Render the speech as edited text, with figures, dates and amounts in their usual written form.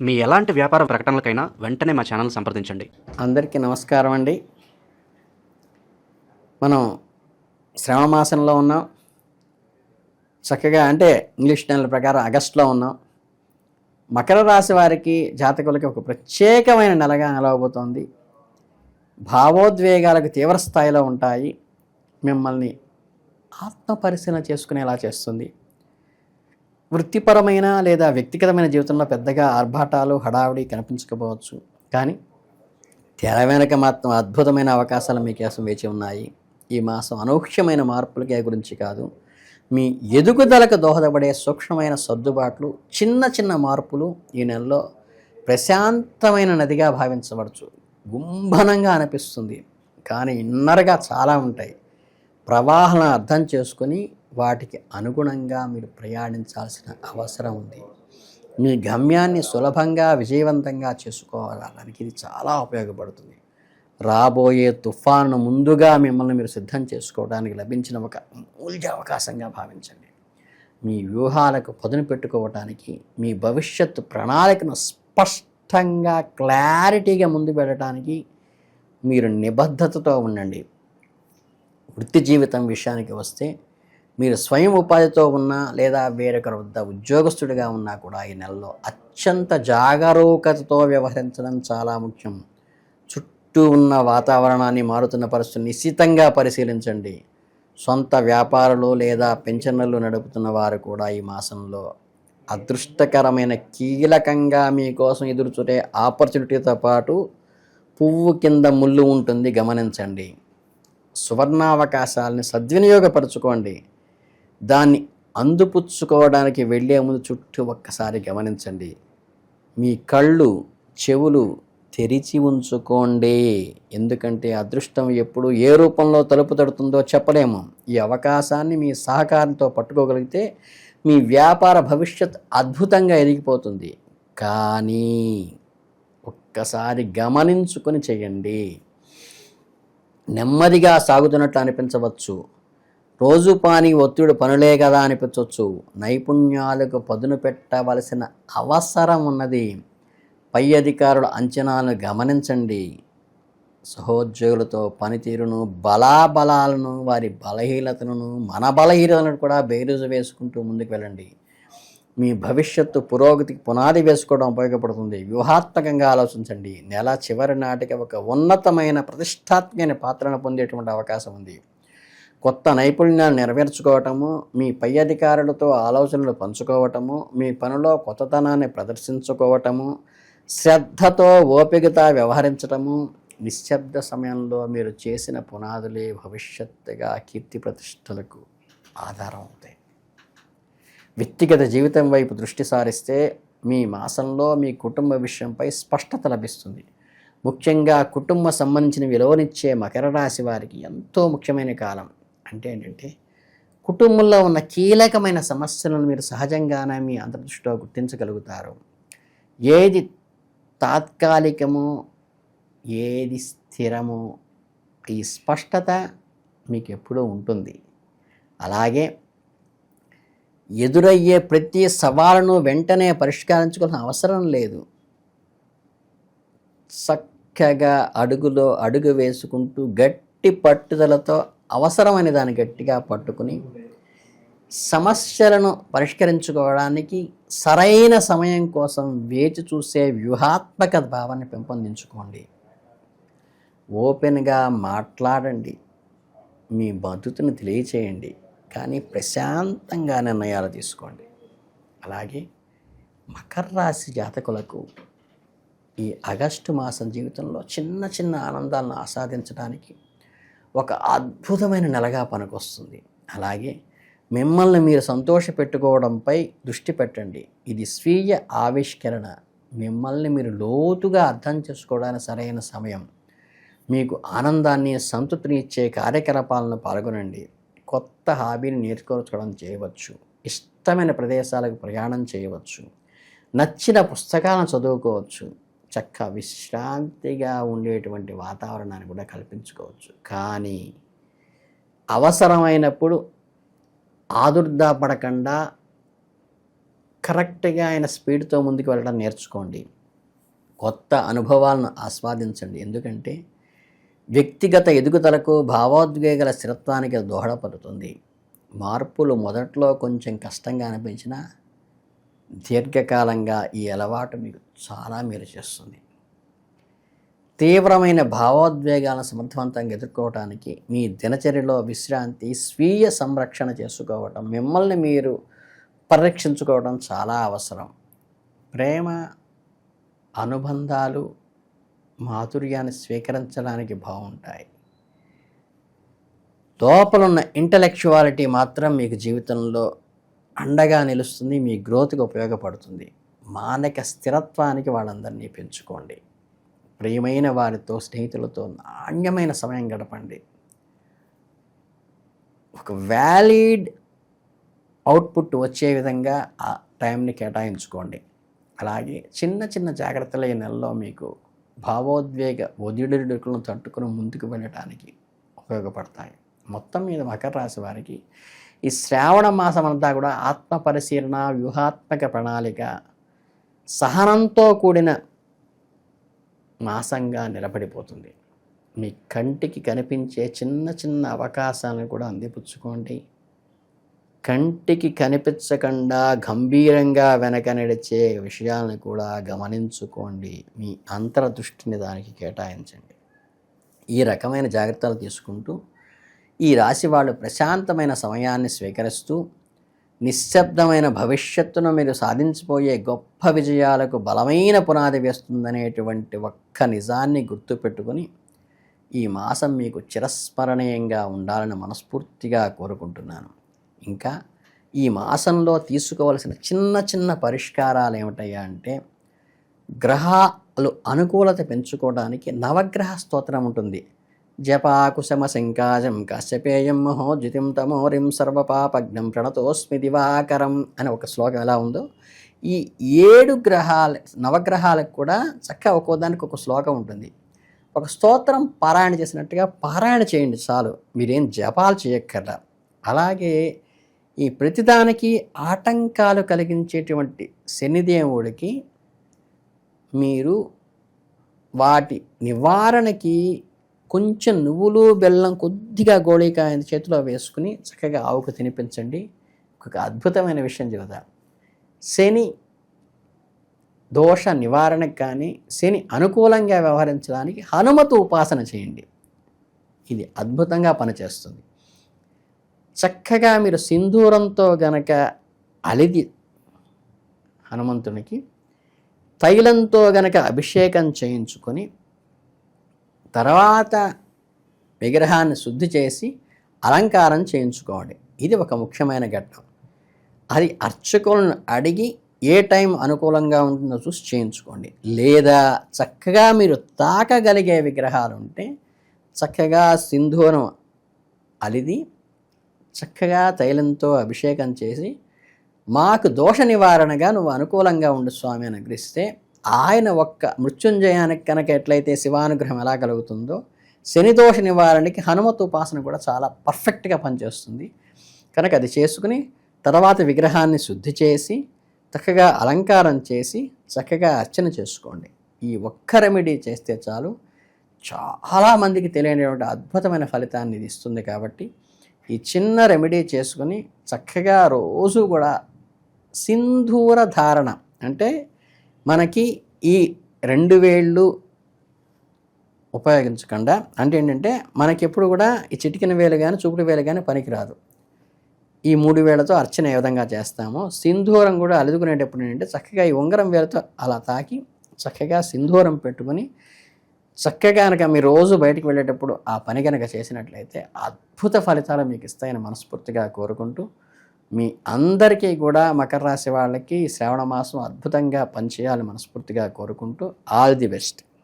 మీ ఎలాంటి వ్యాపార ప్రకటనలకైనా వెంటనే మా ఛానల్ సంప్రదించండి. అందరికీ నమస్కారం అండి. మనం శ్రావణ మాసంలో ఉన్నాం. చక్కగా అంటే ఇంగ్లీష్ నెలల ప్రకారం ఆగస్టులో ఉన్నాం. మకర రాశి వారికి జాతకులకి ఒక ప్రత్యేకమైన నెలగా నిలవబోతోంది. భావోద్వేగాలకు తీవ్ర స్థాయిలో ఉంటాయి. మిమ్మల్ని ఆత్మ పరిశీలన చేసుకునేలా చేస్తుంది. వృత్తిపరమైన లేదా వ్యక్తిగతమైన జీవితంలో పెద్దగా ఆర్భాటాలు హడావిడి కనిపించకపోవచ్చు, కానీ తెర వెనక మాత్రం అద్భుతమైన అవకాశాలు మీకోసం వేచి ఉన్నాయి. ఈ మాసం అనూహ్యమైన మార్పులకే గురించి కాదు, మీ ఎదుగుదలకు దోహదపడే సూక్ష్మమైన సర్దుబాట్లు, చిన్న చిన్న మార్పులు ఈ నెలలో ప్రశాంతమైన నదిగా భావించవచ్చు. గుంభనంగా అనిపిస్తుంది, కానీ ఇన్నరగా చాలా ఉంటాయి. ప్రవాహాలను అర్థం చేసుకొని వాటికి అనుగుణంగా మీరు ప్రయాణించాల్సిన అవసరం ఉంది. మీ గమ్యాన్ని సులభంగా విజయవంతంగా చేసుకోవడానికి ఇది చాలా ఉపయోగపడుతుంది. రాబోయే తుఫాను ముందుగా మిమ్మల్ని మీరు సిద్ధం చేసుకోవడానికి లభించిన ఒక అమూల్య అవకాశంగా భావించండి. మీ వ్యూహాలకు పదును పెట్టుకోవటానికి, మీ భవిష్యత్తు ప్రణాళికను స్పష్టంగా క్లారిటీగా ముందు పెట్టడానికి మీరు నిబద్ధతతో ఉండండి. వృత్తి జీవితం విషయానికి వస్తే, మీరు స్వయం ఉపాధితో ఉన్నా లేదా వేరొకరి వద్ద ఉద్యోగస్తుడిగా ఉన్నా కూడా ఈ నెలలో అత్యంత జాగరూకతతో వ్యవహరించడం చాలా ముఖ్యం. చుట్టూ ఉన్న వాతావరణాన్ని, మారుతున్న పరిస్థితులు నిశ్చితంగా పరిశీలించండి. సొంత వ్యాపారాలు లేదా పెన్షన్లు నడుపుతున్న వారు కూడా ఈ మాసంలో అదృష్టకరమైన, కీలకంగా మీకోసం ఎదురుచూసే ఆపర్చునిటీతో పాటు పువ్వు కింద ముళ్ళు ఉంటుంది, గమనించండి. సువర్ణావకాశాలని సద్వినియోగపరచుకోండి. దాన్ని అందిపుచ్చుకోవడానికి వెళ్ళే ముందు చుట్టూ ఒక్కసారి గమనించండి. మీ కళ్ళు చెవులు తెరిచి ఉంచుకోండి, ఎందుకంటే అదృష్టం ఎప్పుడు ఏ రూపంలో తలుపు తడుతుందో చెప్పలేము. ఈ అవకాశాన్ని మీ సహకారంతో పట్టుకోగలిగితే మీ వ్యాపార భవిష్యత్ అద్భుతంగా ఎదిగిపోతుంది. కానీ ఒక్కసారి గమనించుకొని చేయండి. నెమ్మదిగా సాగుతున్నట్లు అనిపించవచ్చు, రోజు ఒత్తిడి పనులే కదా అనిపించవచ్చు. నైపుణ్యాలకు పదును పెట్టవలసిన అవసరం ఉన్నది. పై అధికారుల అంచనాలను గమనించండి. సహోద్యోగులతో పనితీరును, బలాబలాలను, వారి బలహీనతలను, మన బలహీనతలను కూడా బేరీజు వేసుకుంటూ ముందుకు వెళ్ళండి. మీ భవిష్యత్తు పురోగతికి పునాది వేసుకోవడం ఉపయోగపడుతుంది. వ్యూహాత్మకంగా ఆలోచించండి. నెల చివరి నాటికి ఒక ఉన్నతమైన, ప్రతిష్టాత్మకమైన పాత్రను పొందేటువంటి అవకాశం ఉంది. కొత్త నైపుణ్యాలు నెరవేర్చుకోవటము, మీ పై అధికారులతో ఆలోచనలు పంచుకోవటము, మీ పనిలో కొత్తతనాన్ని ప్రదర్శించుకోవటము, శ్రద్ధతో ఓపికతో వ్యవహరించటము, నిశ్శబ్ద సమయంలో మీరు చేసిన పునాదులే భవిష్యత్తుగా కీర్తి ప్రతిష్టలకు ఆధారం అవుతాయి. వ్యక్తిగత జీవితం వైపు దృష్టి సారిస్తే మీ మాసంలో మీ కుటుంబ విషయంపై స్పష్టత లభిస్తుంది. ముఖ్యంగా కుటుంబ సంబంధించిన విలువనిచ్చే మకర రాశి వారికి ఎంతో ముఖ్యమైన కాలం. అంటే ఏంటంటే, కుటుంబంలో ఉన్న కీలకమైన సమస్యలను మీరు సహజంగానే మీ అంతర్దృష్టిలో గుర్తించగలుగుతారు. ఏది తాత్కాలికమో ఏది స్థిరమో ఈ స్పష్టత మీకు ఎప్పుడూ ఉంటుంది. అలాగే ఎదురయ్యే ప్రతి సవాలును వెంటనే పరిష్కరించుకోవాల్సిన అవసరం లేదు. చక్కగా అడుగులో అడుగు వేసుకుంటూ గట్టి పట్టుదలతో అవసరమైన దాన్ని గట్టిగా పట్టుకుని సమస్యలను పరిష్కరించుకోవడానికి సరైన సమయం కోసం వేచి చూసే వ్యూహాత్మక భావాన్ని పెంపొందించుకోండి. ఓపెన్గా మాట్లాడండి, మీ మద్దతును తెలియచేయండి, కానీ ప్రశాంతంగా నిర్ణయాలు తీసుకోండి. అలాగే మకర రాశి జాతకులకు ఈ ఆగస్టు మాసం జీవితంలో చిన్న చిన్న ఆనందాలను ఆస్వాదించడానికి ఒక అద్భుతమైన నెలగా పనికొస్తుంది. అలాగే మిమ్మల్ని మీరు సంతోషపెట్టుకోవడంపై దృష్టి పెట్టండి. ఇది స్వీయ ఆవిష్కరణ. మిమ్మల్ని మీరు లోతుగా అర్థం చేసుకోవడానికి సరైన సమయం. మీకు ఆనందాన్ని, సంతృప్తిని ఇచ్చే కార్యకలాపాలను పాల్గొనండి. కొత్త హాబీని నేర్చుకోవడం చేయవచ్చు. ఇష్టమైన ప్రదేశాలకు ప్రయాణం చేయవచ్చు. నచ్చిన పుస్తకాలను చదువుకోవచ్చు. చక్కగా విశ్రాంతిగా ఉండేటువంటి వాతావరణాన్ని కూడా కల్పించుకోవచ్చు. కానీ అవసరమైనప్పుడు ఆదుర్దాపడకుండా కరెక్ట్గా ఆయన స్పీడ్తో ముందుకు వెళ్ళడం నేర్చుకోండి. కొత్త అనుభవాలను ఆస్వాదించండి. ఎందుకంటే వ్యక్తిగత ఎదుగుదలకు, భావోద్వేగాల స్థిరత్వానికి అది దోహదపడుతుంది. మార్పులు మొదట్లో కొంచెం కష్టంగా అనిపించినా దీర్ఘకాలంగా ఈ అలవాటు మీకు చాలా మేలు చేస్తుంది. తీవ్రమైన భావోద్వేగాలను సమర్థవంతంగా ఎదుర్కోవడానికి మీ దినచర్యలో విశ్రాంతి, స్వీయ సంరక్షణ చేసుకోవటం, మిమ్మల్ని మీరు పరీక్షించుకోవడం చాలా అవసరం. ప్రేమ, అనుబంధాలు మాధుర్యాన్ని స్వీకరించడానికి బాగుంటాయి. లోపలున్న ఇంటలెక్చువాలిటీ మాత్రం మీకు జీవితంలో అండగా నిలుస్తుంది, మీ గ్రోత్కి ఉపయోగపడుతుంది. మానసిక స్థిరత్వానికి వాళ్ళందరినీ పెంచుకోండి. ప్రియమైన వారితో, స్నేహితులతో నాణ్యమైన సమయం గడపండి. ఒక వ్యాలిడ్ అవుట్పుట్ వచ్చే విధంగా ఆ టైంని కేటాయించుకోండి. అలాగే చిన్న చిన్న జాగ్రత్తలు ఈ నెలలో మీకు భావోద్వేగ ఒడిదుడుకులను తట్టుకుని ముందుకు వెళ్ళటానికి ఉపయోగపడతాయి. మొత్తం మీద మకర రాశి వారికి ఈ శ్రావణ మాసం అంతా కూడా ఆత్మ పరిశీలన, వ్యూహాత్మక ప్రణాళిక, సహనంతో కూడిన మాసంగా నిలబడిపోతుంది. మీ కంటికి కనిపించే చిన్న చిన్న అవకాశాలను కూడా అందిపుచ్చుకోండి. కంటికి కనిపించకుండా గంభీరంగా వెనక నడిచే విషయాలను కూడా గమనించుకోండి. మీ అంతర్దృష్టిని దానికి కేటాయించండి. ఈ రకమైన జాగ్రత్తలు తీసుకుంటూ ఈ రాశి వాళ్ళు ప్రశాంతమైన సమయాన్ని స్వీకరిస్తూ నిశ్శబ్దమైన భవిష్యత్తును మీరు సాధించబోయే గొప్ప విజయాలకు బలమైన పునాది వేస్తుందనేటువంటి ఒక్క నిజాన్ని గుర్తుపెట్టుకొని ఈ మాసం మీకు చిరస్మరణీయంగా ఉండాలని మనస్ఫూర్తిగా కోరుకుంటున్నాను. ఇంకా ఈ మాసంలో తీసుకోవలసిన చిన్న చిన్న పరిష్కారాలు ఏమిటయ్యా అంటే, గ్రహాలు అనుకూలత పెంచుకోవడానికి నవగ్రహ స్తోత్రం ఉంటుంది. జపాకుశమ శంకాజం కశ్యపేయం మహోద్యుతిం తమోరిం సర్వపాపగ్నం ప్రణతోస్మి దివాకరం అని ఒక శ్లోకం ఎలా ఉందో, ఈ 7 నవగ్రహాలకు కూడా చక్కగా ఒక్కోదానికి ఒక శ్లోకం ఉంటుంది. ఒక స్తోత్రం పారాయణ చేసినట్టుగా పారాయణ చేయండి చాలు, మీరేం జపాలు చేయక్కర్లా. అలాగే ఈ ప్రతిదానికి ఆటంకాలు కలిగించేటువంటి శనిదేవుడికి మీరు వాటి నివారణకి కొంచెం నువ్వులు, బెల్లం కొద్దిగా గోళీకాయ చేతిలో వేసుకుని చక్కగా ఆవుకు తినిపించండి. ఒక అద్భుతమైన విషయం చెబుతా. శని దోష నివారణకు కానీ, శని అనుకూలంగా వ్యవహరించడానికి హనుమతు ఉపాసన చేయండి. ఇది అద్భుతంగా పనిచేస్తుంది. చక్కగా మీరు సింధూరంతో గనక అలిది హనుమంతునికి తైలంతో గనక అభిషేకం చేయించుకొని తర్వాత విగ్రహాన్ని శుద్ధి చేసి అలంకారం చేయించుకోండి. ఇది ఒక ముఖ్యమైన ఘట్టం. అది అర్చకులను అడిగి ఏ టైం అనుకూలంగా ఉంటుందో చూసి చేయించుకోండి. లేదా చక్కగా మీరు తాకగలిగే విగ్రహాలు ఉంటే చక్కగా సింధూరం అలిది చక్కగా తైలంతో అభిషేకం చేసి, మాకు దోష నివారణగా నువ్వు అనుకూలంగా ఉండు స్వామి అని అనుగ్రహిస్తే, ఆయన ఒక్క మృత్యుంజయానికి కనుక ఎట్లయితే శివానుగ్రహం ఎలా కలుగుతుందో, శని దోష నివారణకి హనుమత్ ఉపాసన కూడా చాలా పర్ఫెక్ట్గా పనిచేస్తుంది. కనుక అది చేసుకుని తర్వాత విగ్రహాన్ని శుద్ధి చేసి చక్కగా అలంకారం చేసి చక్కగా అర్చన చేసుకోండి. ఈ ఒక్క రెమెడీ చేస్తే చాలు, చాలామందికి తెలియనిటువంటి అద్భుతమైన ఫలితాన్ని ఇది ఇస్తుంది. కాబట్టి ఈ చిన్న రెమెడీ చేసుకుని చక్కగా రోజు కూడా సింధూర ధారణ, అంటే మనకి ఈ 2 వేళ్ళు ఉపయోగించకుండా, అంటే ఏంటంటే మనకి ఎప్పుడు కూడా ఈ చిటికిన వేలు కానీ చూపుడు వేలు కానీ పనికిరాదు. ఈ 3 వేలతో అర్చన ఏ విధంగా చేస్తామో సింధూరం కూడా అలుదుకునేటప్పుడు ఏంటంటే చక్కగా ఈ ఉంగరం వేలతో అలా తాకి చక్కగా సింధూరం పెట్టుకొని చక్కగా కనుక మీరు రోజు బయటికి వెళ్ళేటప్పుడు ఆ పని కనుక చేసినట్లయితే అద్భుత ఫలితాలు మీకు ఇస్తాయని మనస్ఫూర్తిగా కోరుకుంటూ, మీ అందరికీ కూడా మకర రాశి వాళ్ళకి శ్రావణ మాసం అద్భుతంగా పనిచేయాలని మనస్ఫూర్తిగా కోరుకుంటూ ఆల్ ది బెస్ట్.